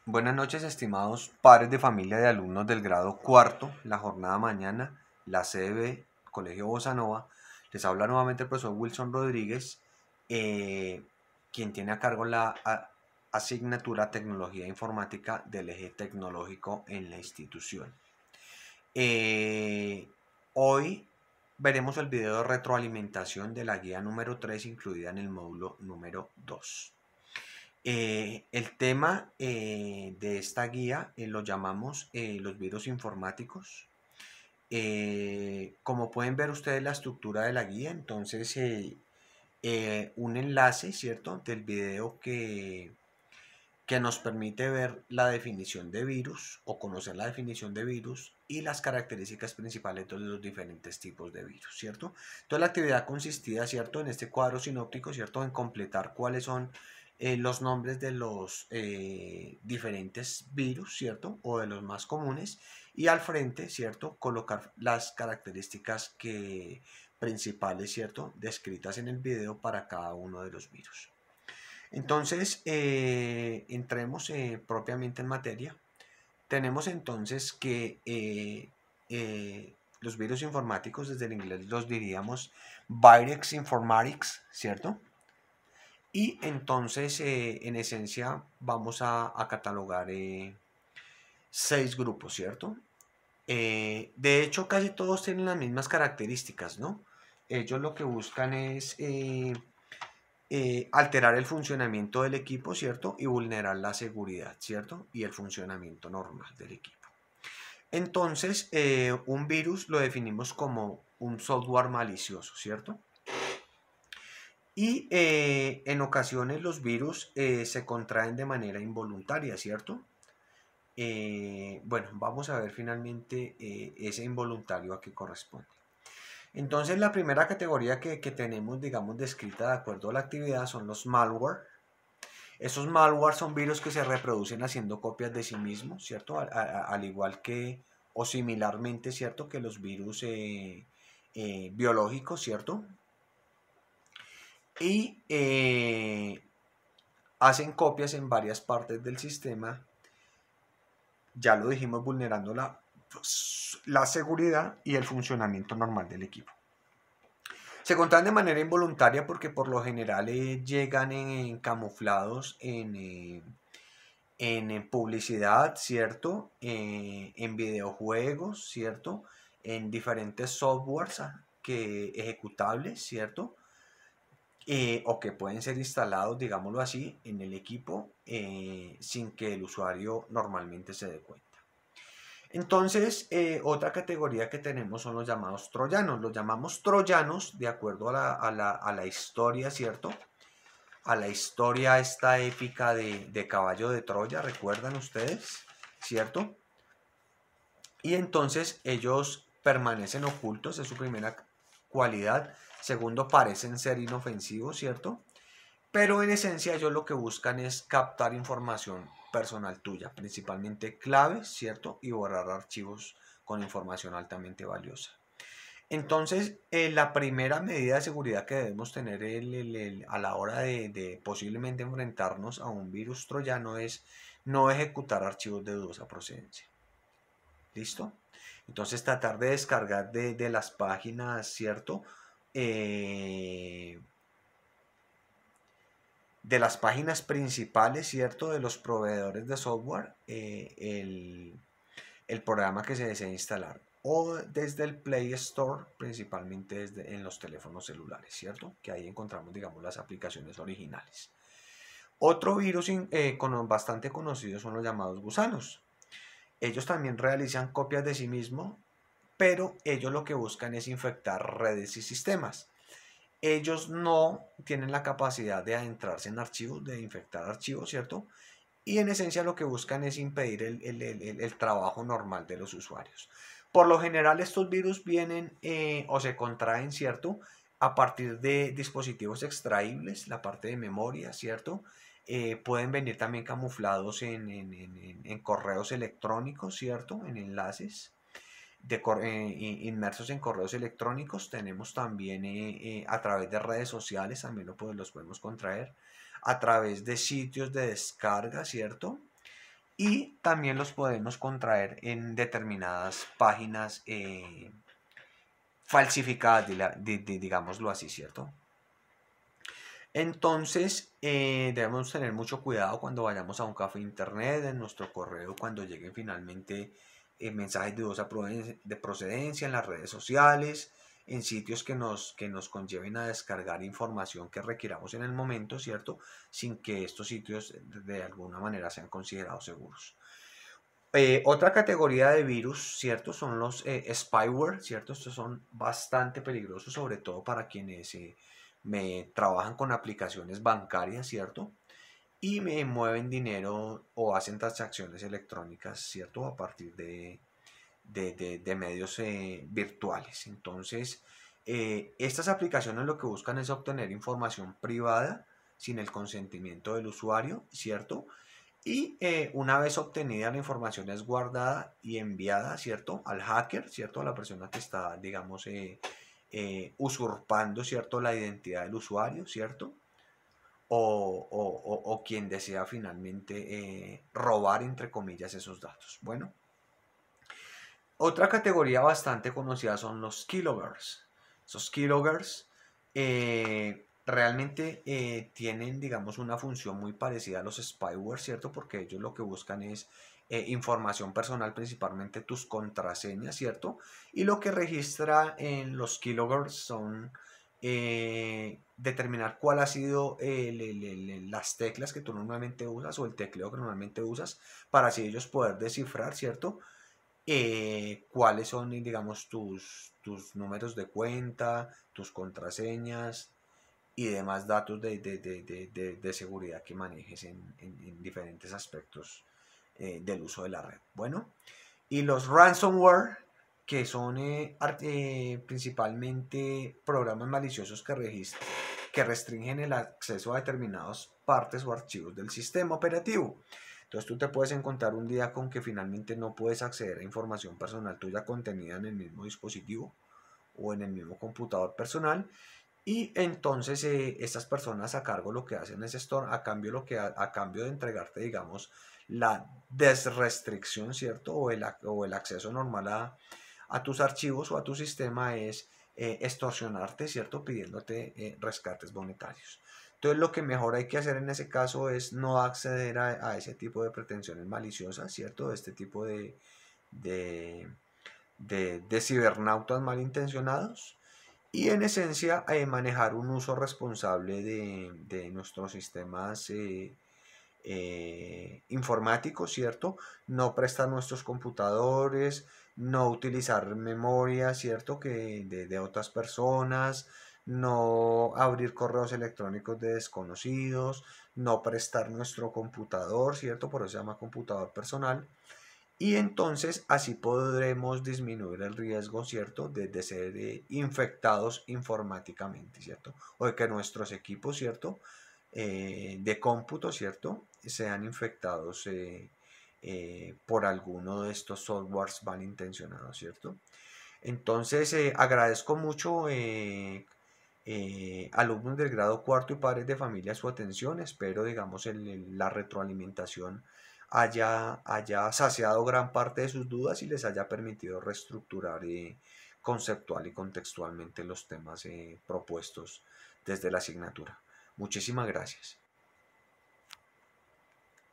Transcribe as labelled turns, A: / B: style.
A: Buenas noches, estimados padres de familia de alumnos del grado cuarto, la jornada mañana, la CB, Colegio Bossa Nova. Les habla nuevamente el profesor Wilson Rodríguez, eh, quien tiene a cargo la asignatura Tecnología Informática del eje tecnológico en la institución. Hoy veremos el video de retroalimentación de la guía número 3 incluida en el módulo número 2. El tema de esta guía lo llamamos los virus informáticos. Como pueden ver ustedes la estructura de la guía, entonces un enlace, ¿cierto? Del video que nos permite ver la definición de virus o conocer la definición de virus y las características principales de los diferentes tipos de virus, ¿cierto? Entonces la actividad consistía, ¿cierto? En este cuadro sinóptico, ¿cierto? En completar cuáles son los nombres de los diferentes virus, ¿cierto? O de los más comunes y al frente, ¿cierto? Colocar las características principales, ¿cierto? Descritas en el video para cada uno de los virus. Entonces, entremos propiamente en materia. Tenemos entonces que los virus informáticos, desde el inglés los diríamos Virus Informatics, ¿cierto? Y entonces, en esencia, vamos a catalogar 6 grupos, ¿cierto? De hecho, casi todos tienen las mismas características, ¿no? Ellos lo que buscan es alterar el funcionamiento del equipo, ¿cierto? Y vulnerar la seguridad, ¿cierto? Y el funcionamiento normal del equipo. Entonces, un virus lo definimos como un software malicioso, ¿cierto? Y en ocasiones los virus se contraen de manera involuntaria, ¿cierto? Bueno, vamos a ver finalmente ese involuntario a qué corresponde. Entonces la primera categoría que tenemos, digamos, descrita de acuerdo a la actividad son los malware. Esos malware son virus que se reproducen haciendo copias de sí mismos, ¿cierto? Al igual que, o similarmente, ¿cierto? Que los virus biológicos, ¿cierto? Y hacen copias en varias partes del sistema, ya lo dijimos, vulnerando la seguridad y el funcionamiento normal del equipo. Se contraen de manera involuntaria porque por lo general llegan camuflados en publicidad, ¿cierto? En videojuegos, ¿cierto? En diferentes softwares ejecutables, ¿cierto? O que pueden ser instalados, digámoslo así, en el equipo sin que el usuario normalmente se dé cuenta. Entonces, otra categoría que tenemos son los llamados troyanos. Los llamamos troyanos de acuerdo a la historia, ¿cierto? A la historia esta épica de Caballo de Troya, ¿recuerdan ustedes? ¿Cierto? Y entonces ellos permanecen ocultos, es su primera cualidad. Segundo, parecen ser inofensivos, ¿cierto? Pero en esencia ellos lo que buscan es captar información personal tuya, principalmente claves, ¿cierto? Y borrar archivos con información altamente valiosa. Entonces, la primera medida de seguridad que debemos tener a la hora de posiblemente enfrentarnos a un virus troyano es no ejecutar archivos de dudosa procedencia. ¿Listo? Entonces, tratar de descargar de las páginas, ¿cierto? De las páginas principales, ¿cierto? De los proveedores de software, el programa que se desea instalar. O desde el Play Store, principalmente en los teléfonos celulares, ¿cierto? Que ahí encontramos, digamos, las aplicaciones originales. Otro virus bastante conocido son los llamados gusanos. Ellos también realizan copias de sí mismos, pero ellos lo que buscan es infectar redes y sistemas. Ellos no tienen la capacidad de adentrarse en archivos, de infectar archivos, ¿cierto? Y en esencia lo que buscan es impedir el trabajo normal de los usuarios. Por lo general estos virus vienen o se contraen, ¿cierto? A partir de dispositivos extraíbles, la parte de memoria, ¿cierto? Pueden venir también camuflados en correos electrónicos, ¿cierto? En enlaces inmersos en correos electrónicos. Tenemos también a través de redes sociales, también los podemos contraer. A través de sitios de descarga, ¿cierto? y también los podemos contraer en determinadas páginas falsificadas, digámoslo así, ¿cierto? Entonces, debemos tener mucho cuidado cuando vayamos a un café internet, en nuestro correo, cuando lleguen finalmente mensajes de dudosa de procedencia en las redes sociales, en sitios que nos conlleven a descargar información que requiramos en el momento, ¿cierto? Sin que estos sitios de alguna manera sean considerados seguros. Otra categoría de virus, ¿cierto? Son los spyware, ¿cierto? Estos son bastante peligrosos, sobre todo para quienes me trabajan con aplicaciones bancarias, ¿cierto? Y me mueven dinero o hacen transacciones electrónicas, ¿cierto? A partir de medios virtuales. Entonces, estas aplicaciones lo que buscan es obtener información privada sin el consentimiento del usuario, ¿cierto? Y una vez obtenida la información es guardada y enviada, ¿cierto? Al hacker, ¿cierto? A la persona que está, digamos, usurpando, ¿cierto? La identidad del usuario, ¿cierto? O quien desea finalmente robar, entre comillas, esos datos. Bueno, otra categoría bastante conocida son los keyloggers. Esos keyloggers realmente tienen, digamos, una función muy parecida a los spyware, ¿cierto? Porque ellos lo que buscan es información personal, principalmente tus contraseñas, ¿cierto? Y lo que registra en los keyloggers son determinar cuál ha sido las teclas que tú normalmente usas o el tecleo que normalmente usas para así ellos poder descifrar, ¿cierto? Cuáles son, digamos, tus números de cuenta, tus contraseñas y demás datos de seguridad que manejes en diferentes aspectos del uso de la red. Bueno, y los ransomware, que son principalmente programas maliciosos que restringen el acceso a determinadas partes o archivos del sistema operativo. Entonces tú te puedes encontrar un día con que finalmente no puedes acceder a información personal tuya contenida en el mismo dispositivo o en el mismo computador personal, y entonces estas personas a cargo lo que hacen es esto, a cambio, a cambio de entregarte, digamos, la desrestricción, ¿cierto? O el acceso normal a tus archivos o a tu sistema es extorsionarte, ¿cierto? Pidiéndote rescates monetarios. Entonces lo que mejor hay que hacer en ese caso es no acceder a ese tipo de pretensiones maliciosas, ¿cierto? Este tipo de, de cibernautas malintencionados, y en esencia manejar un uso responsable de nuestros sistemas informáticos, ¿cierto? No prestar nuestros computadores, no utilizar memoria, ¿cierto? Que de otras personas, no abrir correos electrónicos de desconocidos, no prestar nuestro computador, ¿cierto? Por eso se llama computador personal. Y entonces así podremos disminuir el riesgo, ¿cierto? De ser infectados informáticamente, ¿cierto? O de que nuestros equipos, ¿cierto? De cómputo, ¿cierto? Sean infectados por alguno de estos softwares malintencionados, ¿cierto? Entonces agradezco mucho alumnos del grado cuarto y padres de familia su atención. Espero, digamos, la retroalimentación haya saciado gran parte de sus dudas y les haya permitido reestructurar conceptual y contextualmente los temas propuestos desde la asignatura. Muchísimas gracias.